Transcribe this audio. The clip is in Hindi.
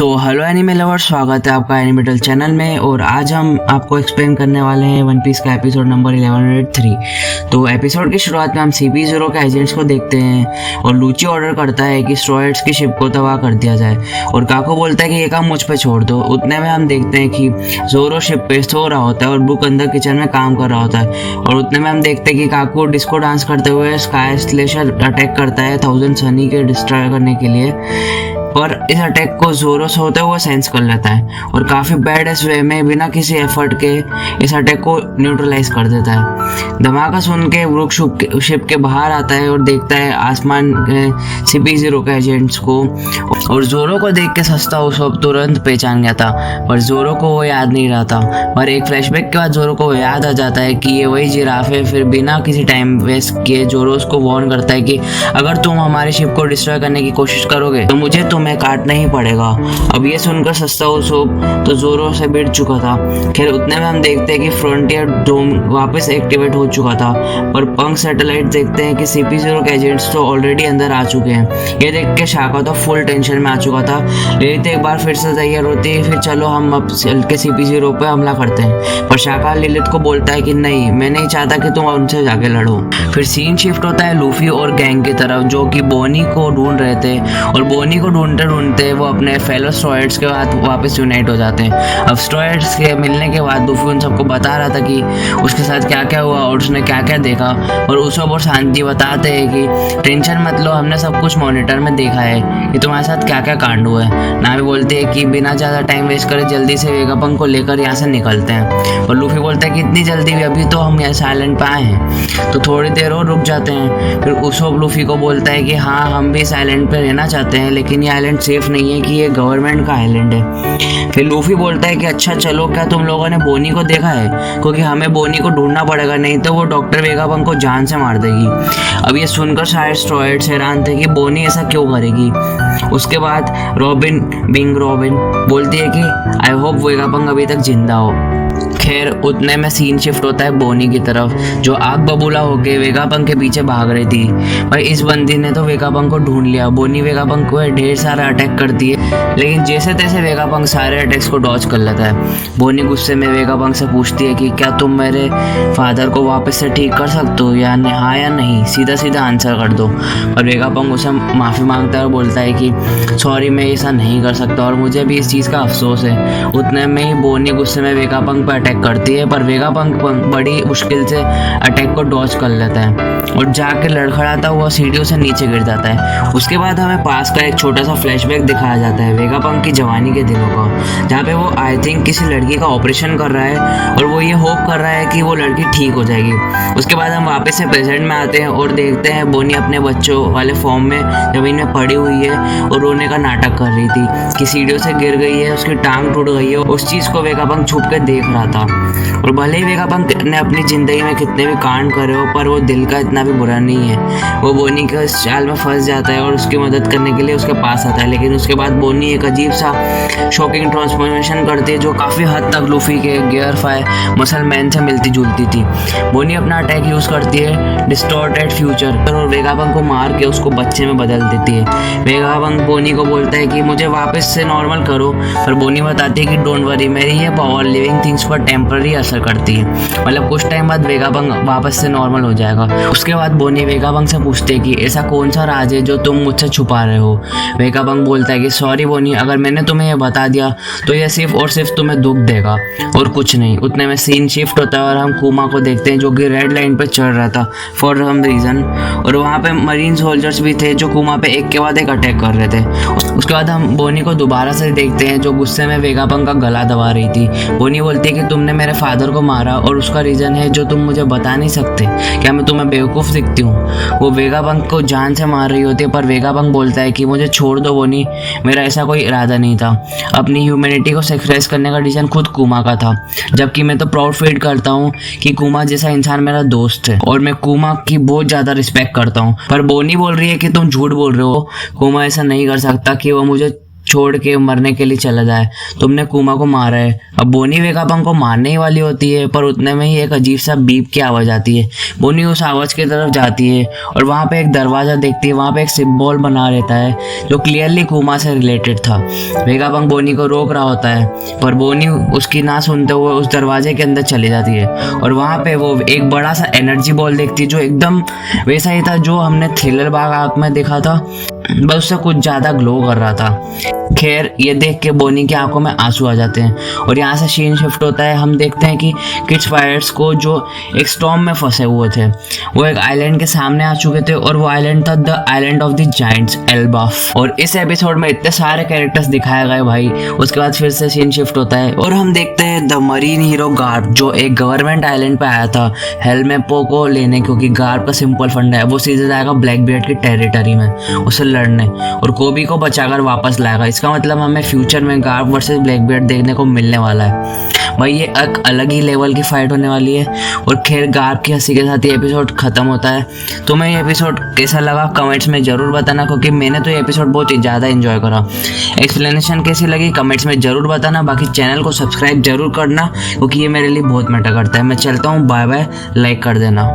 सो हेलो एनिमे लवर, स्वागत है आपका एनिमेटल चैनल में। और आज हम आपको एक्सप्लेन करने वाले हैं वन पीस का एपिसोड नंबर 1103। तो एपिसोड की शुरुआत में हम CP0 के एजेंट्स को देखते हैं और लूची ऑर्डर करता है कि स्ट्रॉयड्स की शिप को तबाह कर दिया जाए और काको बोलता है कि ये काम मुझ पे छोड़ दो। उतने में हम देखते हैं कि जोरो शिप पे सो रहा होता है और बुक अंदर किचन में काम कर रहा होता है। और उतने में हम देखते हैं कि काको डिस्को डांस करते हुए स्काई स्लेशर अटैक करता है 1000 सनी के डिस्ट्रॉय करने के लिए। पर इस अटैक को जोरो से होते हुए सेंस कर लेता है और काफ़ी बैड एस वे में बिना किसी एफर्ट के इस अटैक को न्यूट्रलाइज कर देता है। धमाका सुन के ब्रुक शिप के बाहर आता है और देखता है आसमान के CP0 के एजेंट्स को और जोरो को देख के सस्ता उसब तुरंत पहचान गया था, पर जोरो को वो याद नहीं रहा था। पर एक फ्लैशबैक के बाद जोरो को याद आ जाता है कि ये वही जिराफ है। फिर बिना किसी टाइम वेस्ट किए जोरो उसको वार्न करता है कि अगर तुम हमारी शिप को डिस्ट्रॉय करने की कोशिश करोगे तो मुझे तुम्हें काटना ही पड़ेगा। अब ये सुनकर सस्ता उसब तो जोरो से भिड़ चुका था। खैर उतने में हम देखते हैं कि फ्रंटियर डोम वापस एक्टिवेट हो चुका था, पर पंख सैटेलाइट देखते हैं कि CP0 के एजेंट्स तो ऑलरेडी अंदर आ चुके हैं। ये देख के शाका तो फुल टेंशन में आ चुका था। लिलित एक बार फिर से तैयार होती है, फिर चलो हम अब चल के CP0 पे हमला करते हैं। पर शाका लिलित को बोलता है कि नहीं, मैं नहीं चाहता कि तुम उनसे जाके लड़ो। फिर सीन शिफ्ट होता है लूफी और गैंग की तरफ, जो कि बोनी को ढूंढ रहे थे और बोनी को ढूंढते ढूंढते वो अपने फेलो स्ट्रॉयड्स के बाद वापस यूनाइट हो जाते हैं। अब स्ट्रॉयड्स के मिलने के बाद लूफी उन सबको बता रहा था कि उसके साथ क्या क्या हुआ और उसने क्या क्या देखा। और उसब और शांति बताते हैं कि टेंशन मत लो, हमने सब कुछ मॉनिटर में देखा है कि तुम्हारे साथ क्या क्या कांड हुआ है। नामी बोलती है कि बिना ज़्यादा टाइम वेस्ट करे जल्दी से वेगापंक को लेकर यहाँ से निकलते हैं। और लूफी बोलता है कि इतनी जल्दी भी, अभी तो हम यहाँ साइलेंट पे आए हैं, तो थोड़ी देर और रुक जाते हैं। फिर उसब लूफी को बोलता है कि हाँ, हम भी साइलेंट पे रहना चाहते हैं, लेकिन ये आइलैंड सेफ नहीं है कि ये गवर्नमेंट का आइलैंड है। फिर लूफी बोलता है कि अच्छा चलो, क्या तुम लोगों ने बोनी को देखा है? क्योंकि हमें बोनी को ढूंढना पड़ेगा, नहीं तो वो डॉक्टर वेगापंक को जान से मार देगी। अब ये सुनकर शायद स्ट्रॉयड्स हैरान थे कि बोनी ऐसा क्यों करेगी। उसके बाद रॉबिन बोलती है कि आई होप वेगापंक अभी तक जिंदा हो। खैर उतने में सीन शिफ्ट होता है बोनी की तरफ, जो आग बबूला होके वेगापंक के पीछे भाग रही थी। भाई इस बंदी ने तो वेगापंक को ढूंढ लिया। बोनी वेगापंक को ढेर सारा अटैक करती है, लेकिन जैसे तैसे वेगापंक सारे अटैक्स को डॉज कर लेता है। बोनी गुस्से में वेगापंक से पूछती है कि क्या तुम मेरे फादर को वापस से ठीक कर सकते हो या हाँ या नहीं, सीधा सीधा आंसर कर दो। और वेगापंक उसे माफ़ी मांगता है और बोलता है कि सॉरी, मैं ऐसा नहीं कर सकता और मुझे भी इस चीज़ का अफसोस है। उतने में ही बोनी गुस्से में वेगापंक पर अटैक करती है, पर वेगापंक बड़ी मुश्किल से अटैक को डॉज कर लेता है और जाके लड़खड़ाता हुआ सीढ़ियों से नीचे गिर जाता है। उसके बाद हमें पास का एक छोटा सा फ्लैशबैक दिखाया जाता है वेगापंक की जवानी के दिनों का, जहाँ पे वो आई थिंक किसी लड़की का ऑपरेशन कर रहा है और वो ये होप कर रहा है कि वो लड़की ठीक हो जाएगी। उसके बाद हम वापस से प्रेजेंट में आते हैं और देखते हैं बोनी अपने बच्चों वाले फॉर्म में जमीन में पड़ी हुई है और रोने का नाटक कर रही थी कि सीढ़ियों से गिर गई है, उसकी टांग टूट गई है। उस चीज़ को वेगापंक छुप के देख रहा था। और भले ही वेगापंक ने अपनी जिंदगी में कितने भी कांड करे हो, पर वो दिल का इतना भी बुरा नहीं है। वो बोनी के इस चाल में फंस जाता है और उसकी मदद करने के लिए उसके पास आता है, लेकिन उसके बाद बोनी एक अजीब सा शॉकिंग ट्रांसफॉर्मेशन करती है, जो काफ़ी हद तक लूफी के गियर 5 मसल मैन से मिलती जुलती थी। बोनी अपना अटैक यूज़ करती है डिस्टॉर्टेड फ्यूचर और वेगापंक को मार के उसको बच्चे में बदल देती है। वेगापंक बोनी को बोलता है कि मुझे वापस से नॉर्मल करो, पर बोनी बताती है कि डोंट वरी, मेरी ये पावर लिविंग थिंग्स पर टेम्पररी असर करती है, मतलब कुछ टाइम बाद वेगापंक वापस से नॉर्मल हो जाएगा। उसके बाद बोनी वेगापंक से पूछते हैं कि ऐसा कौन सा राज है जो तुम मुझसे छुपा रहे हो। वेगापंक बोलता है कि सॉरी बोनी, अगर मैंने तुम्हें ये बता दिया तो यह सिर्फ और सिर्फ तुम्हें दुख देगा और कुछ नहीं। उतने में सीन शिफ्ट होता है और हम कुमा को देखते हैं, जो कि रेड लाइन पे चढ़ रहा था फॉर सम रीजन, और वहाँ पे मरीन सोल्जर्स भी थे जो कुमा पे एक के बाद एक अटैक कर रहे थे। उसके बाद हम बोनी को दोबारा से देखते हैं, जो गुस्से में वेगापंक का गला दबा रही थी। बोनी बोलती है कि तुमने मेरे फादर को मारा और उसका रीज़न है जो तुम मुझे बता नहीं सकते, क्या मैं तुम्हें बेवकूफ़ दिखती हूँ। वो वेगापंक को जान से मार रही होती है, पर वेगापंक बोलता है कि मुझे छोड़ दो बोनी, मेरा ऐसा कोई इरादा नहीं था। अपनी ह्यूमैनिटी को सेक्रीफाइस करने का डिसीजन खुद कुमा का था, जबकि मैं तो प्राउड फील करता हूँ कि कुमा जैसा इंसान मेरा दोस्त है और मैं कुमा की बहुत ज़्यादा रिस्पेक्ट करता हूँ। पर बोनी बोल रही है कि तुम झूठ बोल रहे हो, कुमा ऐसा नहीं कर सकता कि वो मुझे छोड़ के मरने के लिए चला जाए। तुमने कुमा को मारा है। अब बोनी वेगापंग को मारने ही वाली होती है, पर उतने में ही एक अजीब सा बीप की आवाज़ आती है। बोनी उस आवाज़ की तरफ जाती है और वहाँ पे एक दरवाज़ा देखती है। वहाँ पे एक सिंबल बना रहता है जो क्लियरली कुमा से रिलेटेड था। वेगापंग बोनी को रोक रहा होता है, पर बोनी उसकी ना सुनते हुए उस दरवाजे के अंदर चली जाती है और वहाँ पे वो एक बड़ा सा एनर्जी बॉल देखती है जो एकदम वैसा ही था जो हमने थ्रिलर बाग आर्क में देखा था, बस उससे कुछ ज़्यादा ग्लो कर रहा था। खैर, ये देख के बोनी की आंखों में आंसू आ जाते हैं और यहाँ से सीन शिफ्ट होता है। हम देखते हैं कि किड्स पायरेट्स को जो एक स्टॉर्म में फंसे हुए थे वो एक आइलैंड के सामने आ चुके थे और वो आइलैंड था the island of the giants Elbaf. और इस एपिसोड में इतने सारे कैरेक्टर्स दिखाए गए भाई। उसके बाद फिर से सीन शिफ्ट होता है और हम देखते हैं द मरीन हीरो गार्प जो एक गवर्नमेंट आइलैंड पे आया था हेलमेपो को लेने, क्योंकि गार्प का सिंपल फंडा है, वो सीधे जाएगा ब्लैक बियर्ड की टेरिटरी में उसे लड़ने और कोबी को बचाकर वापस लाएगा। इसका मतलब हमें फ्यूचर में गार्प वर्सेस ब्लैक बियर्ड देखने को मिलने वाला है भाई। ये एक अलग ही लेवल की फाइट होने वाली है। और खैर, गार्प की हंसी के साथ ये एपिसोड खत्म होता है। तुम्हें ये एपिसोड कैसा लगा कमेंट्स में ज़रूर बताना, क्योंकि मैंने तो ये एपिसोड बहुत ही ज़्यादा एंजॉय करा। एक्सप्लेनेशन कैसी लगी कमेंट्स में ज़रूर बताना। बाकी चैनल को सब्सक्राइब जरूर करना, क्योंकि ये मेरे लिए बहुत मैटर करता है। मैं चलता हूँ, बाय बाय, लाइक कर देना।